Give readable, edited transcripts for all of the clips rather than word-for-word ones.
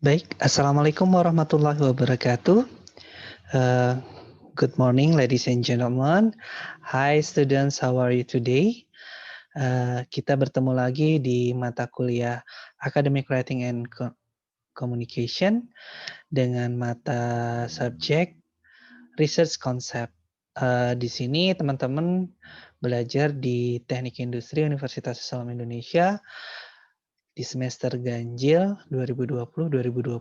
Baik, Assalamualaikum warahmatullahi wabarakatuh. Uh, Good morning, ladies and gentlemen. Hi students, how are you today? Kita bertemu lagi di mata kuliah Academic Writing and Communication dengan mata subjek Research Concept. Di sini teman-teman belajar di Teknik Industri Universitas Islam Indonesia di semester ganjil 2020-2021.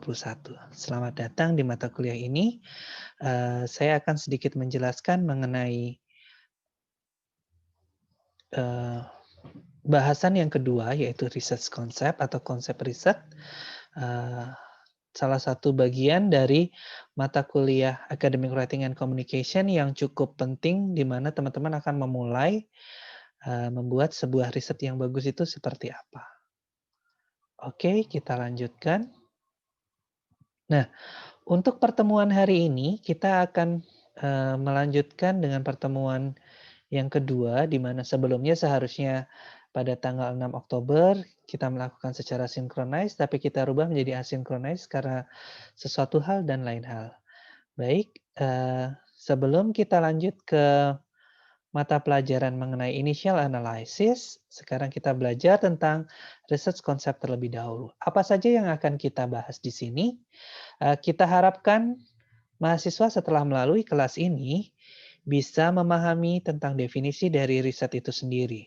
Selamat datang di mata kuliah ini. Saya akan sedikit menjelaskan mengenai bahasan yang kedua, yaitu research concept atau konsep riset. Salah satu bagian dari mata kuliah Academic Writing and Communication yang cukup penting, di mana teman-teman akan memulai membuat sebuah riset yang bagus itu seperti apa. Oke, kita lanjutkan. Nah, untuk pertemuan hari ini, kita akan melanjutkan dengan pertemuan yang kedua, di mana sebelumnya seharusnya pada tanggal 6 Oktober kita melakukan secara sinkronis, tapi kita rubah menjadi asinkronis karena sesuatu hal dan lain hal. Baik, sebelum kita lanjut ke mata pelajaran mengenai initial analysis, sekarang kita belajar tentang research concept terlebih dahulu. Apa saja yang akan kita bahas di sini? Kita harapkan mahasiswa setelah melalui kelas ini bisa memahami tentang definisi dari riset itu sendiri.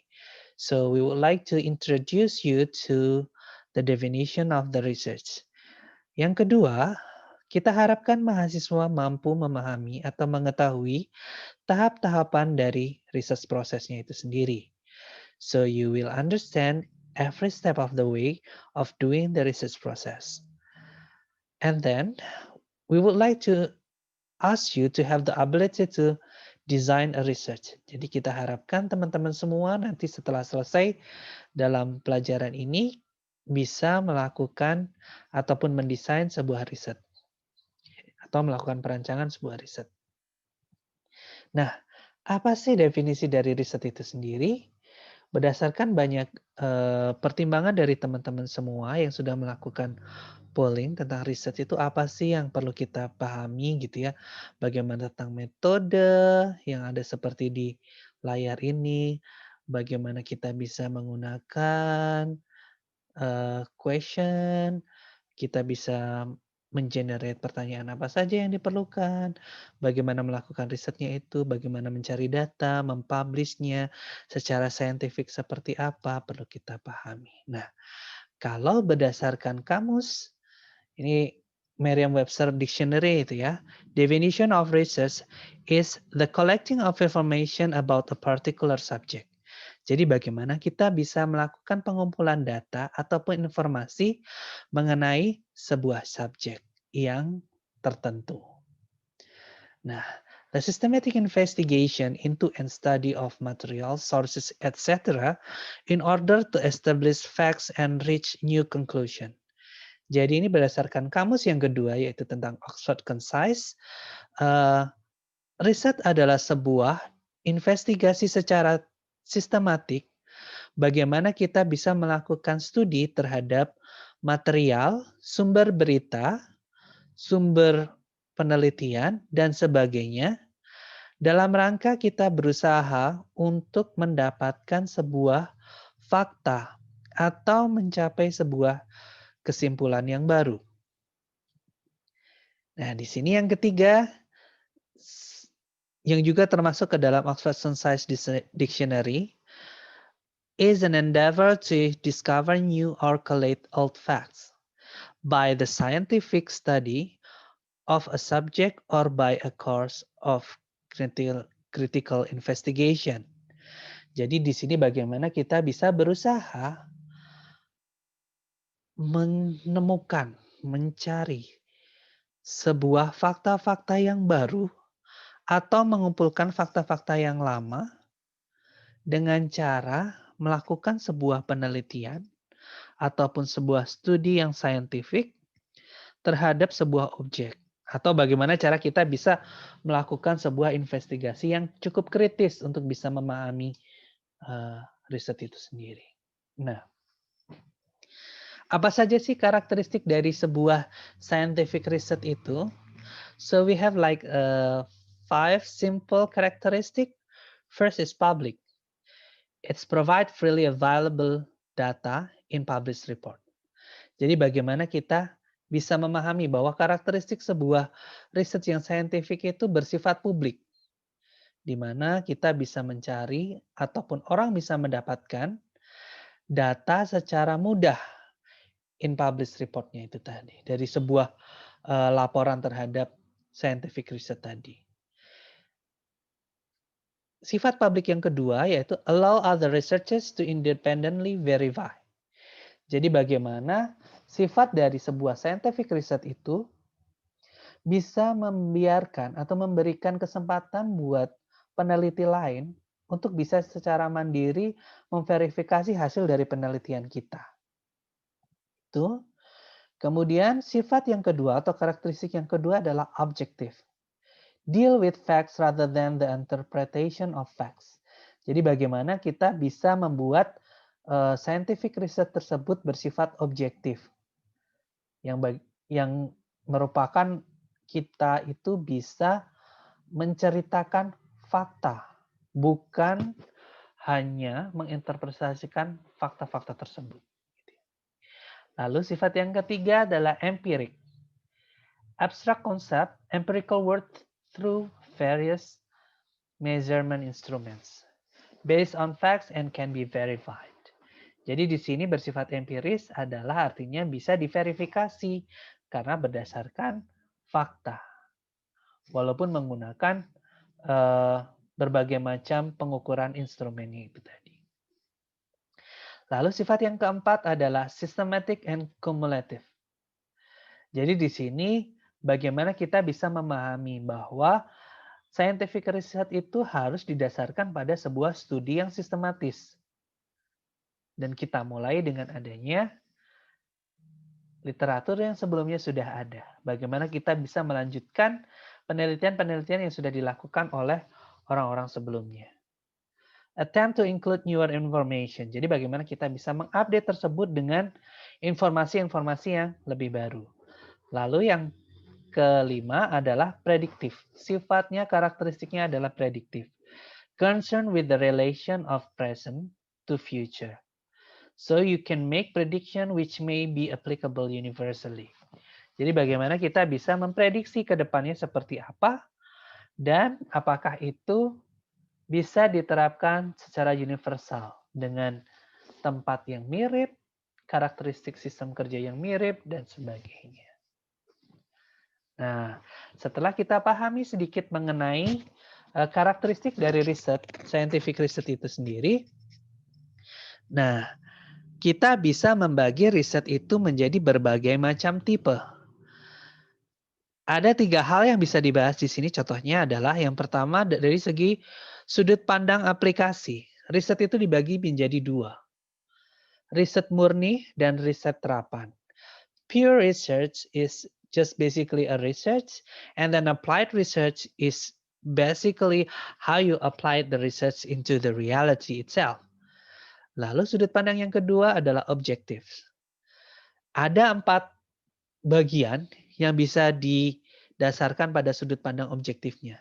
So we would like to introduce you to the definition of the research. Yang kedua, kita harapkan mahasiswa mampu memahami atau mengetahui tahap-tahapan dari research prosesnya itu sendiri. So you will understand every step of the way of doing the research process. And then we would like to ask you to have the ability to design a research. Jadi kita harapkan teman-teman semua nanti setelah selesai dalam pelajaran ini bisa melakukan ataupun mendesain sebuah riset atau melakukan perancangan sebuah riset. Nah, apa sih definisi dari riset itu sendiri? Berdasarkan banyak pertimbangan dari teman-teman semua yang sudah melakukan polling tentang riset itu apa sih yang perlu kita pahami gitu ya. Bagaimana tentang metode yang ada seperti di layar ini, bagaimana kita bisa menggunakan question, kita bisa mengenerate pertanyaan apa saja yang diperlukan, bagaimana melakukan risetnya itu, bagaimana mencari data, mempublishnya, secara saintifik seperti apa perlu kita pahami. Nah, kalau berdasarkan kamus, ini Merriam-Webster Dictionary itu ya, definition of research is the collecting of information about a particular subject. Jadi bagaimana kita bisa melakukan pengumpulan data ataupun informasi mengenai sebuah subjek yang tertentu. Nah, the systematic investigation into and study of materials, sources, etc. in order to establish facts and reach new conclusion. Jadi ini berdasarkan kamus yang kedua, yaitu tentang Oxford Concise. Riset adalah sebuah investigasi secara sistematik bagaimana kita bisa melakukan studi terhadap material, sumber berita, sumber penelitian, dan sebagainya dalam rangka kita berusaha untuk mendapatkan sebuah fakta atau mencapai sebuah kesimpulan yang baru. Nah, di sini yang ketiga, yang juga termasuk ke dalam Oxford Concise Dictionary, is an endeavor to discover new or collate old facts by the scientific study of a subject or by a course of critical investigation. Jadi di sini bagaimana kita bisa berusaha menemukan, mencari sebuah fakta-fakta yang baru atau mengumpulkan fakta-fakta yang lama dengan cara melakukan sebuah penelitian ataupun sebuah studi yang saintifik terhadap sebuah objek. Atau bagaimana cara kita bisa melakukan sebuah investigasi yang cukup kritis untuk bisa memahami riset itu sendiri. Nah, Apa saja sih karakteristik dari sebuah scientific research itu? So we have like 5 simple characteristic. First is public. It's provide freely available data in published report. Jadi bagaimana kita bisa memahami bahwa karakteristik sebuah riset yang saintifik itu bersifat publik, di mana kita bisa mencari ataupun orang bisa mendapatkan data secara mudah in published report-nya itu tadi, dari sebuah laporan terhadap scientific research tadi. Sifat publik yang kedua yaitu allow other researchers to independently verify. Jadi bagaimana sifat dari sebuah scientific research itu bisa membiarkan atau memberikan kesempatan buat peneliti lain untuk bisa secara mandiri memverifikasi hasil dari penelitian kita. Itu. Kemudian sifat yang kedua atau karakteristik yang kedua adalah objektif. Deal with facts rather than the interpretation of facts. Jadi bagaimana kita bisa membuat scientific research tersebut bersifat objektif. Yang merupakan kita itu bisa menceritakan fakta, bukan hanya menginterpretasikan fakta-fakta tersebut. Lalu sifat yang ketiga adalah empirik. Abstract concept, empirical word through various measurement instruments based on facts and can be verified. Jadi di sini bersifat empiris adalah artinya bisa diverifikasi karena berdasarkan fakta. Walaupun menggunakan berbagai macam pengukuran instrumennya itu tadi. Lalu sifat yang keempat adalah systematic and cumulative. Jadi di sini bagaimana kita bisa memahami bahwa scientific research itu harus didasarkan pada sebuah studi yang sistematis. Dan kita mulai dengan adanya literatur yang sebelumnya sudah ada. Bagaimana kita bisa melanjutkan penelitian-penelitian yang sudah dilakukan oleh orang-orang sebelumnya. Attempt to include newer information. Jadi bagaimana kita bisa mengupdate tersebut dengan informasi-informasi yang lebih baru. Lalu yang kelima adalah prediktif. Sifatnya, karakteristiknya adalah prediktif. Concern with the relation of present to future. So you can make prediction which may be applicable universally. Jadi bagaimana kita bisa memprediksi ke depannya seperti apa dan apakah itu bisa diterapkan secara universal dengan tempat yang mirip, karakteristik sistem kerja yang mirip, dan sebagainya. Nah, setelah kita pahami sedikit mengenai karakteristik dari riset, scientific research itu sendiri, nah, kita bisa membagi riset itu menjadi berbagai macam tipe. Ada 3 hal yang bisa dibahas di sini, contohnya adalah yang pertama dari segi sudut pandang aplikasi. Riset itu dibagi menjadi 2. Riset murni dan riset terapan. Pure research is just basically a research, and then applied research is basically how you apply the research into the reality itself. Lalu sudut pandang yang kedua adalah objektif. Ada 4 bagian yang bisa didasarkan pada sudut pandang objektifnya.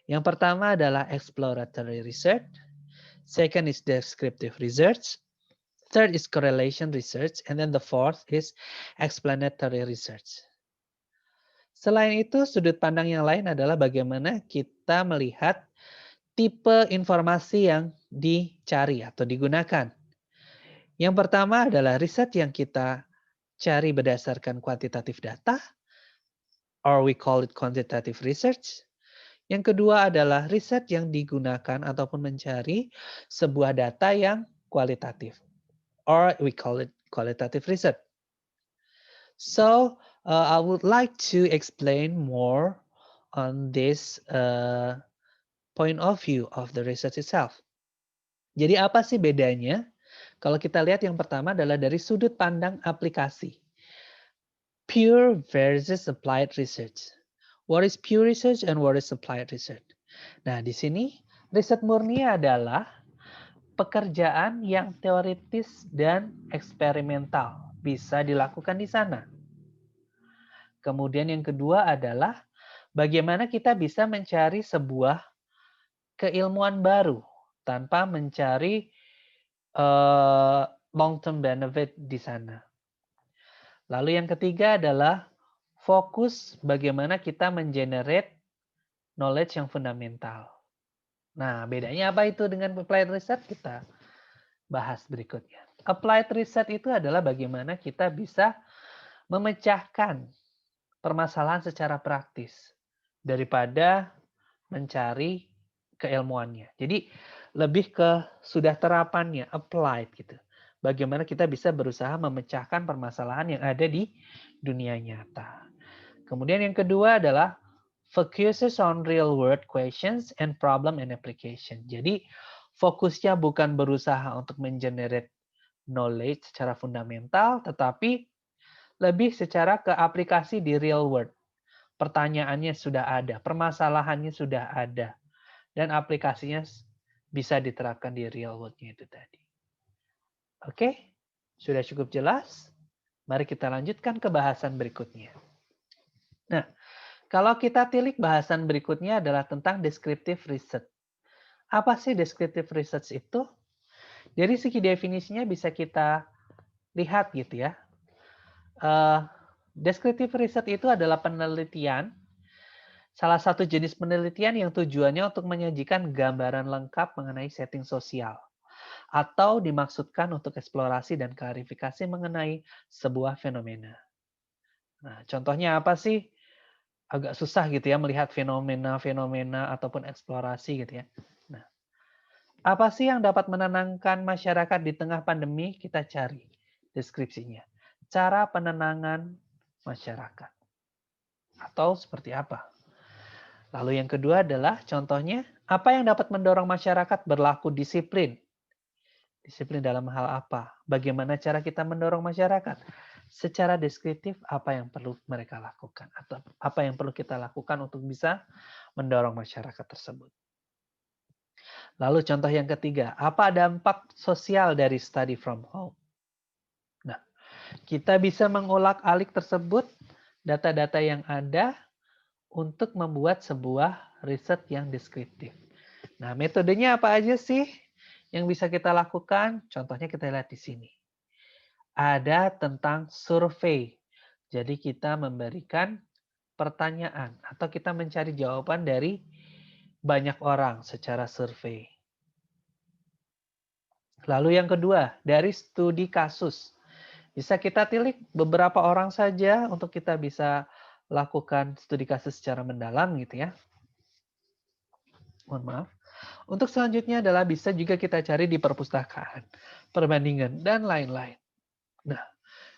Yang pertama adalah exploratory research, second is descriptive research, third is correlation research, and then the fourth is explanatory research. Selain itu, sudut pandang yang lain adalah bagaimana kita melihat tipe informasi yang dicari atau digunakan. Yang pertama adalah riset yang kita cari berdasarkan kuantitatif data, or we call it quantitative research. Yang kedua adalah riset yang digunakan ataupun mencari sebuah data yang kualitatif, or we call it qualitative research. So, I would like to explain more on this point of view of the research itself. Jadi apa sih bedanya? Kalau kita lihat yang pertama adalah dari sudut pandang aplikasi. Pure versus applied research. What is pure research and what is applied research? Nah, di sini riset murni adalah pekerjaan yang teoritis dan eksperimental. bisa dilakukan di sana. Kemudian yang kedua adalah bagaimana kita bisa mencari sebuah keilmuan baru tanpa mencari long term benefit di sana. Lalu yang ketiga adalah fokus bagaimana kita mengenerate knowledge yang fundamental. Nah, bedanya apa itu dengan applied research? Kita bahas berikutnya. Applied research itu adalah bagaimana kita bisa memecahkan permasalahan secara praktis daripada mencari keilmuannya. Jadi lebih ke sudah terapannya, applied gitu. Bagaimana kita bisa berusaha memecahkan permasalahan yang ada di dunia nyata. Kemudian yang kedua adalah focuses on real world questions and problem and application. Jadi fokusnya bukan berusaha untuk mengenerate knowledge secara fundamental, tetapi lebih secara ke aplikasi di real world. Pertanyaannya sudah ada, permasalahannya sudah ada, dan aplikasinya bisa diterapkan di real world-nya itu tadi. Oke, sudah cukup jelas? Mari kita lanjutkan ke bahasan berikutnya. Nah, kalau kita tilik bahasan berikutnya adalah tentang descriptive research. Apa sih descriptive research itu? Dari segi definisinya bisa kita lihat gitu ya. Descriptive research itu adalah penelitian, salah satu jenis penelitian yang tujuannya untuk menyajikan gambaran lengkap mengenai setting sosial atau dimaksudkan untuk eksplorasi dan klarifikasi mengenai sebuah fenomena. Nah, contohnya apa sih? Agak susah gitu ya melihat fenomena-fenomena ataupun eksplorasi gitu ya. Nah, apa sih yang dapat menenangkan masyarakat di tengah pandemi? Kita cari deskripsinya. Cara penenangan masyarakat. Atau seperti apa? Lalu yang kedua adalah contohnya, apa yang dapat mendorong masyarakat berlaku disiplin? Disiplin dalam hal apa? Bagaimana cara kita mendorong masyarakat? Secara deskriptif apa yang perlu mereka lakukan atau apa yang perlu kita lakukan untuk bisa mendorong masyarakat tersebut. Lalu contoh yang ketiga, apa dampak sosial dari study from home? Nah, kita bisa mengulak-alik tersebut data-data yang ada untuk membuat sebuah riset yang deskriptif. Nah, metodenya apa aja sih yang bisa kita lakukan? Contohnya kita lihat di sini. Ada tentang survei. Jadi kita memberikan pertanyaan atau kita mencari jawaban dari banyak orang secara survei. Lalu yang kedua, dari studi kasus. Bisa kita tilik beberapa orang saja untuk kita bisa lakukan studi kasus secara mendalam gitu ya. Mohon maaf. Untuk selanjutnya adalah bisa juga kita cari di perpustakaan, perbandingan, dan lain-lain. Nah,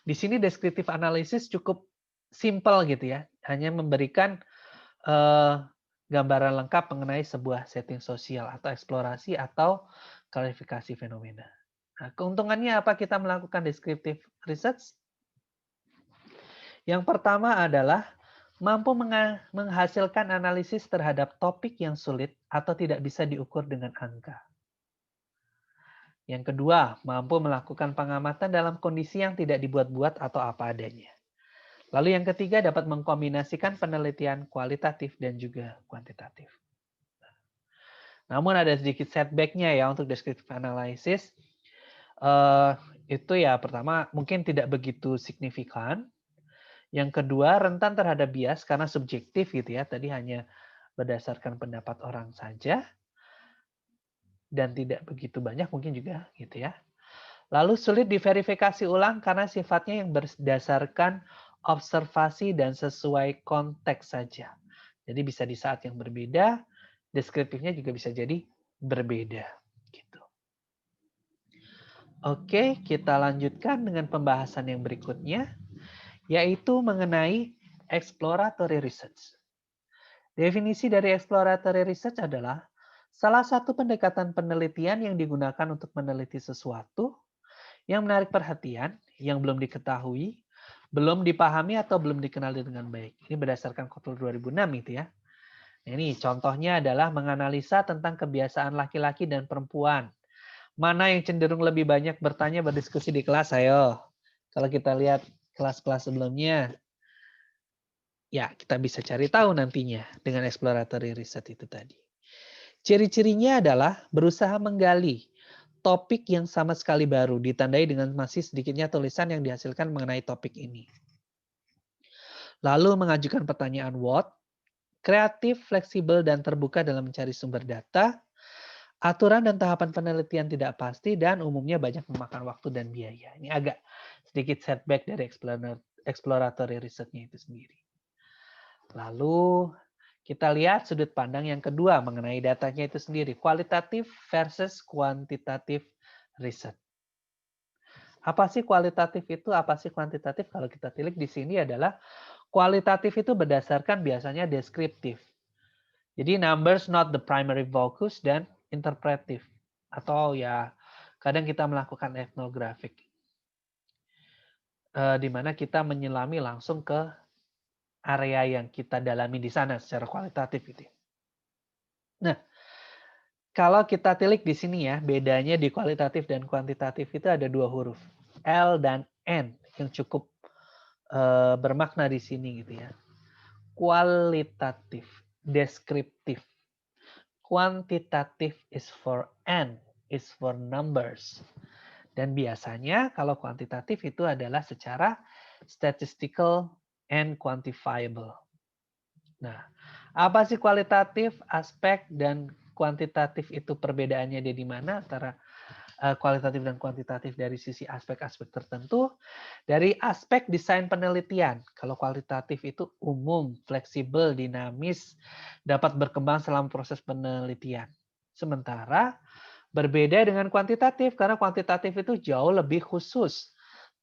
di sini deskriptif analisis cukup simpel gitu ya. Hanya memberikan gambaran lengkap mengenai sebuah setting sosial atau eksplorasi atau klarifikasi fenomena. Nah, keuntungannya apa kita melakukan deskriptif research? Yang pertama adalah mampu menghasilkan analisis terhadap topik yang sulit atau tidak bisa diukur dengan angka. Yang kedua, mampu melakukan pengamatan dalam kondisi yang tidak dibuat-buat atau apa adanya. Lalu yang ketiga, dapat mengkombinasikan penelitian kualitatif dan juga kuantitatif. Namun ada sedikit setback-nya ya untuk descriptive analysis. Itu ya pertama mungkin tidak begitu signifikan. Yang kedua, rentan terhadap bias karena subjektif gitu ya. Tadi hanya berdasarkan pendapat orang saja. Dan tidak begitu banyak mungkin juga gitu ya. Lalu sulit diverifikasi ulang karena sifatnya yang berdasarkan observasi dan sesuai konteks saja. Jadi bisa di saat yang berbeda, deskriptifnya juga bisa jadi berbeda. Gitu. Oke, kita lanjutkan dengan pembahasan yang berikutnya, yaitu mengenai exploratory research. Definisi dari exploratory research adalah salah satu pendekatan penelitian yang digunakan untuk meneliti sesuatu yang menarik perhatian, yang belum diketahui, belum dipahami atau belum dikenali dengan baik. Ini berdasarkan Kotler 2006 itu ya. Nah, ini contohnya adalah menganalisa tentang kebiasaan laki-laki dan perempuan. Mana yang cenderung lebih banyak bertanya berdiskusi di kelas, ayo. Kalau kita lihat kelas-kelas sebelumnya, ya kita bisa cari tahu nantinya dengan exploratory research itu tadi. Ciri-cirinya adalah berusaha menggali topik yang sama sekali baru, ditandai dengan masih sedikitnya tulisan yang dihasilkan mengenai topik ini. Lalu mengajukan pertanyaan what, kreatif, fleksibel, dan terbuka dalam mencari sumber data, aturan dan tahapan penelitian tidak pasti, dan umumnya banyak memakan waktu dan biaya. Ini agak sedikit setback dari exploratory research-nya itu sendiri. Lalu kita lihat sudut pandang yang kedua mengenai datanya itu sendiri, kualitatif versus kuantitatif riset. Apa sih kualitatif itu, apa sih kuantitatif? Kalau kita tilik di sini adalah kualitatif itu berdasarkan biasanya deskriptif. Jadi numbers not the primary focus dan interpretive. Atau ya kadang kita melakukan ethnographic. Di mana kita menyelami langsung ke area yang kita dalami di sana secara kualitatif gitu. Nah, kalau kita tilik di sini ya, bedanya di kualitatif dan kuantitatif itu ada dua huruf, L dan N yang cukup bermakna di sini gitu ya. Kualitatif, deskriptif. Kuantitatif is for N, is for numbers. Dan biasanya kalau kuantitatif itu adalah secara statistical and quantifiable. Nah, apa sih kualitatif, aspek, dan kuantitatif itu perbedaannya di mana antara kualitatif dan kuantitatif dari sisi aspek-aspek tertentu? Dari aspek desain penelitian, kalau kualitatif itu umum, fleksibel, dinamis, dapat berkembang selama proses penelitian. Sementara berbeda dengan kuantitatif, karena kuantitatif itu jauh lebih khusus,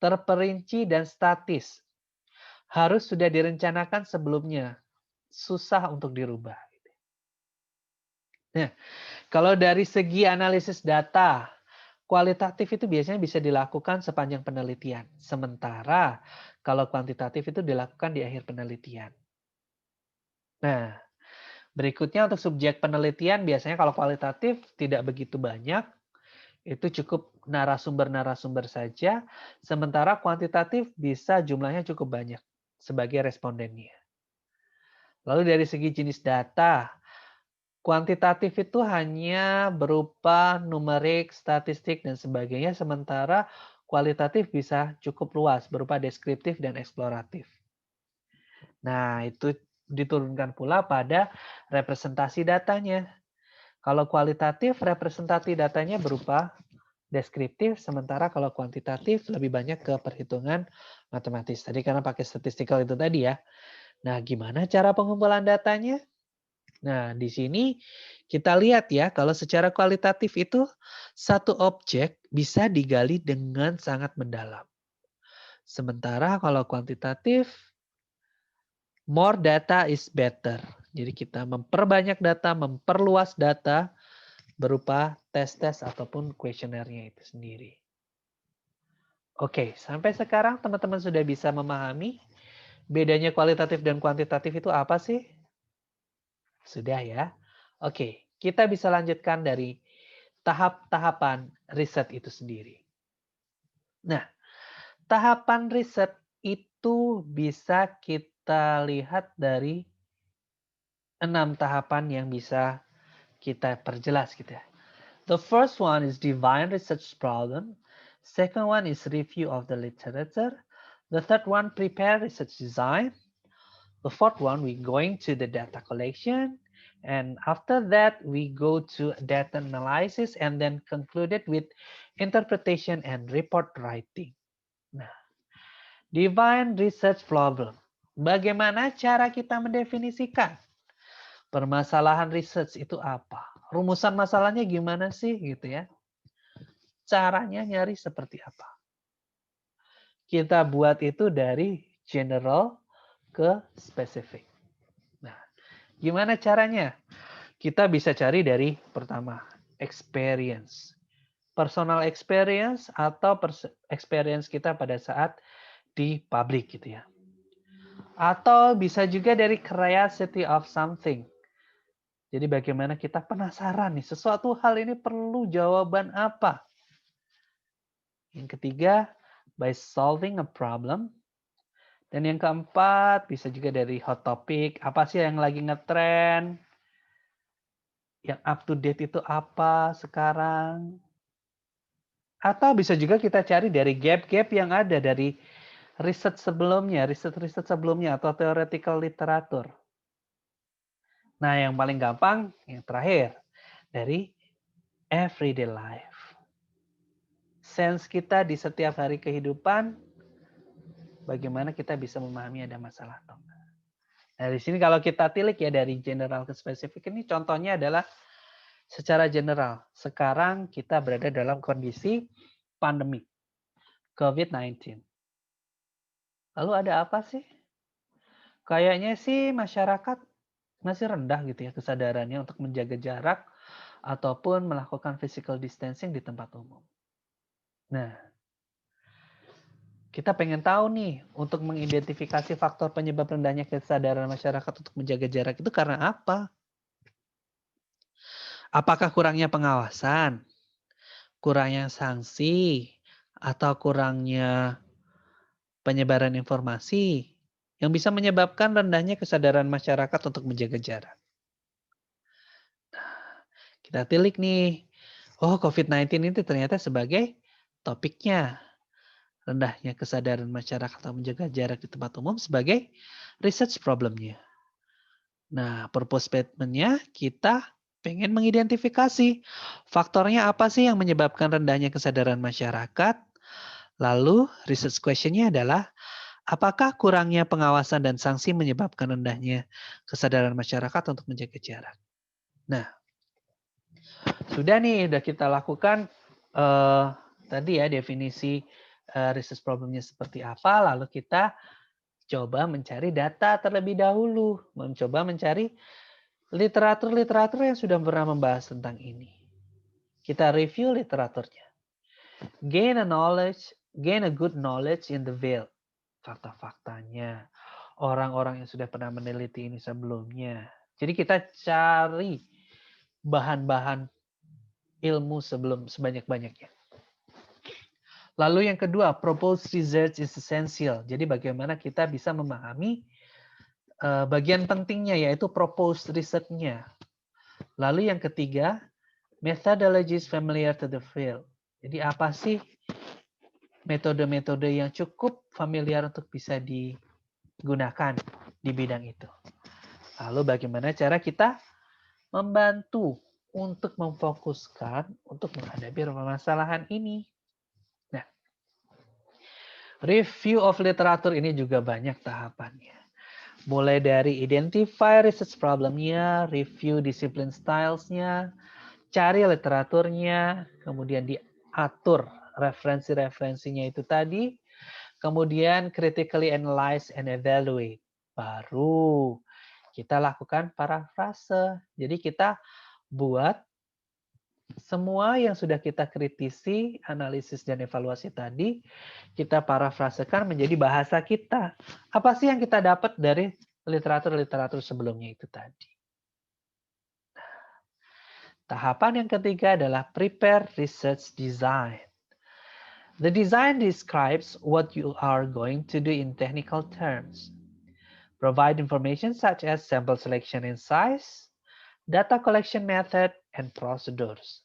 terperinci, dan statis. Harus sudah direncanakan sebelumnya, susah untuk dirubah. Nah, kalau dari segi analisis data, kualitatif itu biasanya bisa dilakukan sepanjang penelitian. Sementara kalau kuantitatif itu dilakukan di akhir penelitian. Nah, berikutnya untuk subjek penelitian biasanya kalau kualitatif tidak begitu banyak, itu cukup narasumber-narasumber saja. Sementara kuantitatif bisa jumlahnya cukup banyak sebagai respondennya. Lalu dari segi jenis data, kuantitatif itu hanya berupa numerik, statistik, dan sebagainya, sementara kualitatif bisa cukup luas, berupa deskriptif dan eksploratif. Nah, itu diturunkan pula pada representasi datanya. Kalau kualitatif, representasi datanya berupa deskriptif, sementara kalau kuantitatif lebih banyak ke perhitungan matematis. Tadi karena pakai statistical itu tadi ya. Nah, gimana cara pengumpulan datanya? Nah, di sini kita lihat ya, kalau secara kualitatif itu satu objek bisa digali dengan sangat mendalam. Sementara kalau kuantitatif, more data is better. Jadi kita memperbanyak data, memperluas data berupa tes-tes ataupun kuesionernya itu sendiri. Oke, sampai sekarang teman-teman sudah bisa memahami bedanya kualitatif dan kuantitatif itu apa sih? Sudah ya? Oke, kita bisa lanjutkan dari tahap-tahapan riset itu sendiri. Nah, tahapan riset itu bisa kita lihat dari 6 tahapan yang bisa kita perjelas gitu ya. The first one is define research problem. Second one is review of the literature. The third one, prepare research design. The fourth one, we going to the data collection. And after that, we go to data analysis and then concluded with interpretation and report writing. Nah, define research problem. Bagaimana cara kita mendefinisikan permasalahan research itu apa? Rumusan masalahnya gimana sih gitu ya? Caranya nyari seperti apa? Kita buat itu dari general ke spesifik. Nah, gimana caranya? Kita bisa cari dari pertama, experience. Personal experience atau experience kita pada saat di publik gitu ya. Atau bisa juga dari curiosity of something. Jadi bagaimana kita penasaran nih, sesuatu hal ini perlu jawaban apa? Yang ketiga, by solving a problem. Dan yang keempat, bisa juga dari hot topic. Apa sih yang lagi ngetrend? Yang up to date itu apa sekarang? Atau bisa juga kita cari dari gap-gap yang ada dari riset sebelumnya, riset-riset sebelumnya, atau theoretical literatur. Nah, yang paling gampang, yang terakhir, dari everyday life. Sense kita di setiap hari kehidupan, bagaimana kita bisa memahami ada masalah atau enggak. Nah, di sini kalau kita tilik ya dari general ke spesifik, ini contohnya adalah secara general. Sekarang kita berada dalam kondisi pandemi COVID-19. Lalu ada apa sih? Kayaknya sih masyarakat masih rendah gitu ya kesadarannya untuk menjaga jarak ataupun melakukan physical distancing di tempat umum. Nah, kita pengen tahu nih untuk mengidentifikasi faktor penyebab rendahnya kesadaran masyarakat untuk menjaga jarak itu karena apa? Apakah kurangnya pengawasan, kurangnya sanksi, atau kurangnya penyebaran informasi yang bisa menyebabkan rendahnya kesadaran masyarakat untuk menjaga jarak? Kita tilik nih, oh COVID-19 itu ternyata sebagai topiknya. Rendahnya kesadaran masyarakat untuk menjaga jarak di tempat umum sebagai research problemnya. Nah, purpose statement-nya kita pengen mengidentifikasi faktornya apa sih yang menyebabkan rendahnya kesadaran masyarakat. Lalu research question-nya adalah apakah kurangnya pengawasan dan sanksi menyebabkan rendahnya kesadaran masyarakat untuk menjaga jarak. Nah, sudah nih, udah kita lakukan tadi ya definisi research problemnya seperti apa, lalu kita coba mencari data terlebih dahulu, mencoba mencari literatur-literatur yang sudah pernah membahas tentang ini. Kita review literaturnya. Gain a good knowledge in the field. Fakta-faktanya. Orang-orang yang sudah pernah meneliti ini sebelumnya. Jadi kita cari bahan-bahan ilmu sebelum sebanyak-banyaknya. Lalu yang kedua, proposed research is essential. Jadi bagaimana kita bisa memahami bagian pentingnya yaitu proposed research-nya. Lalu yang ketiga, methodologies familiar to the field. Jadi apa sih metode-metode yang cukup familiar untuk bisa digunakan di bidang itu. Lalu bagaimana cara kita membantu untuk memfokuskan untuk menghadapi permasalahan ini. Nah, review of literatur ini juga banyak tahapannya. Mulai dari identify research problemnya, review discipline styles-nya, cari literaturnya, kemudian diatur referensi-referensinya itu tadi, kemudian critically analyze and evaluate. Baru kita lakukan parafrase. Jadi kita buat semua yang sudah kita kritisi, analisis dan evaluasi tadi, kita parafrasekan menjadi bahasa kita. Apa sih yang kita dapat dari literatur-literatur sebelumnya itu tadi? Tahapan yang ketiga adalah prepare research design. The design describes what you are going to do in technical terms. Provide information such as sample selection and size, data collection method, and procedures.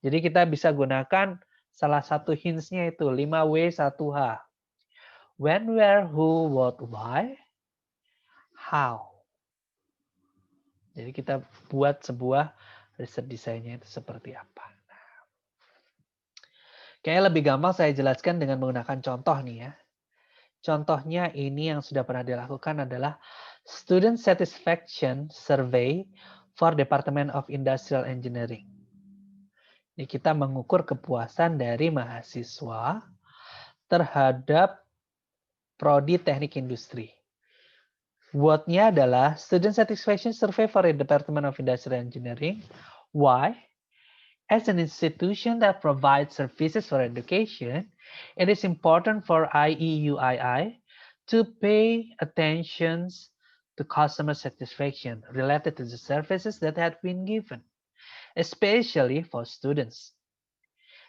Jadi kita bisa gunakan salah satu hints-nya itu 5W 1H. When, where, who, what, why, how. Jadi kita buat sebuah riset desainnya itu seperti apa. Kayaknya lebih gampang saya jelaskan dengan menggunakan contoh nih ya. Contohnya ini yang sudah pernah dilakukan adalah Student Satisfaction Survey for Department of Industrial Engineering. Ini kita mengukur kepuasan dari mahasiswa terhadap prodi teknik industri. What-nya adalah Student Satisfaction Survey for the Department of Industrial Engineering. Why? As an institution that provides services for education, it is important for IEUII to pay attention to customer satisfaction related to the services that have been given, especially for students.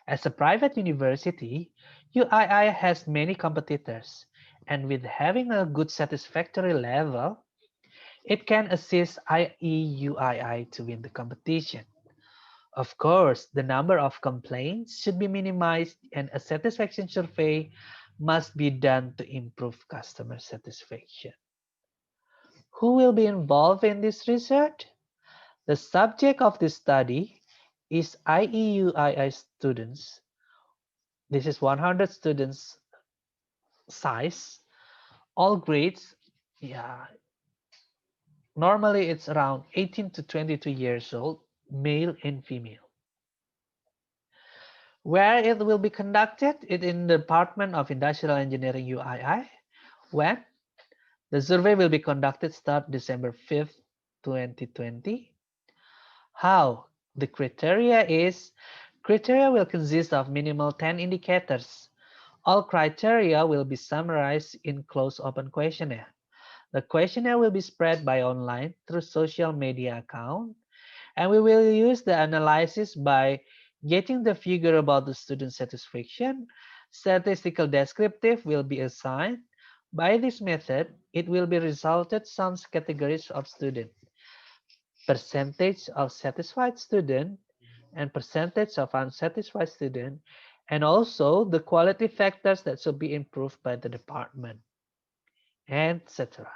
As a private university, UII has many competitors, and with having a good satisfactory level, it can assist IEUII to win the competition. Of course, the number of complaints should be minimized and a satisfaction survey must be done to improve customer satisfaction. Who will be involved in this research? The subject of this study is IEUII students. This is 100 students size, all grades. Yeah, normally it's around 18 to 22 years old, male and female. Where it will be conducted? It in the Department of Industrial Engineering UII. When? The survey will be conducted start December 5th, 2020. How? The criteria will consist of minimal 10 indicators. All criteria will be summarized in closed open questionnaire. The questionnaire will be spread by online through social media account, and we will use the analysis by getting the figure about the student satisfaction. Statistical descriptive will be assigned. By this method, it will be resulted some categories of student. Percentage of satisfied student and percentage of unsatisfied student, and also the quality factors that should be improved by the department, etc.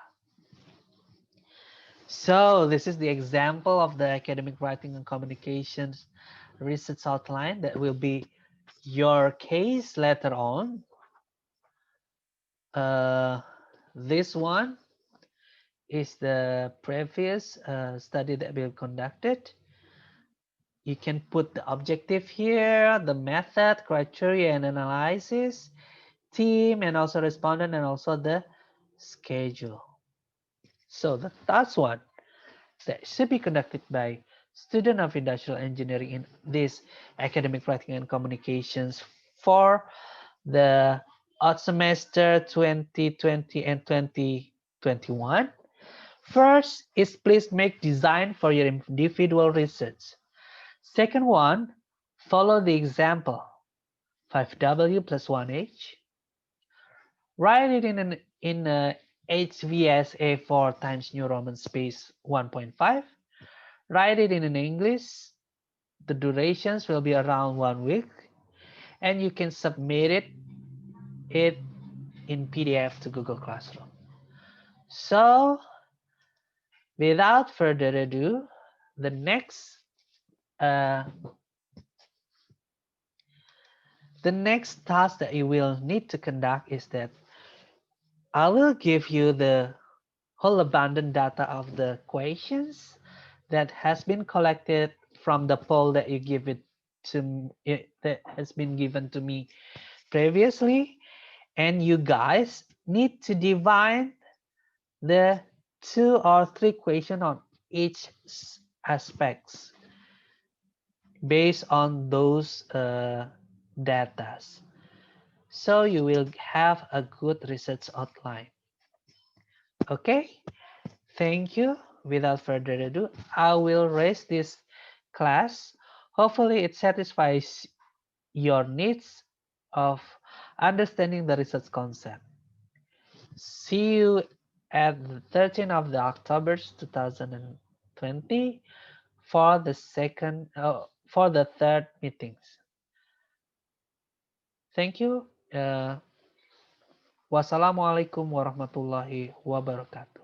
So this is the example of the academic writing and communications research outline that will be your case later on. This one is the previous study that we conducted. You can put the objective here, the method, criteria, and analysis, team, and also respondent, and also the schedule. So the last one that should be conducted by student of industrial engineering in this academic writing and communications for the odd semester 2020 and 2021. First is please make design for your individual research. Second one, follow the example 5W plus 1H. Write it in a HVS A4 times New Roman space 1.5. Write it in English. The durations will be around 1 week, and you can submit it in PDF to Google Classroom. So, without further ado, the next task that you will need to conduct is that I will give you the whole abundant data of the questions that has been collected from the poll that you give it to that has been given to me previously, and you guys need to divide the 2 or 3 questions on each aspects based on those data. So you will have a good research outline. Okay, thank you. Without further ado, I will raise this class. Hopefully it satisfies your needs of understanding the research concept. See you at the 13th of the October 2020 for the third meetings. Thank you. Wassalamualaikum warahmatullahi wabarakatuh.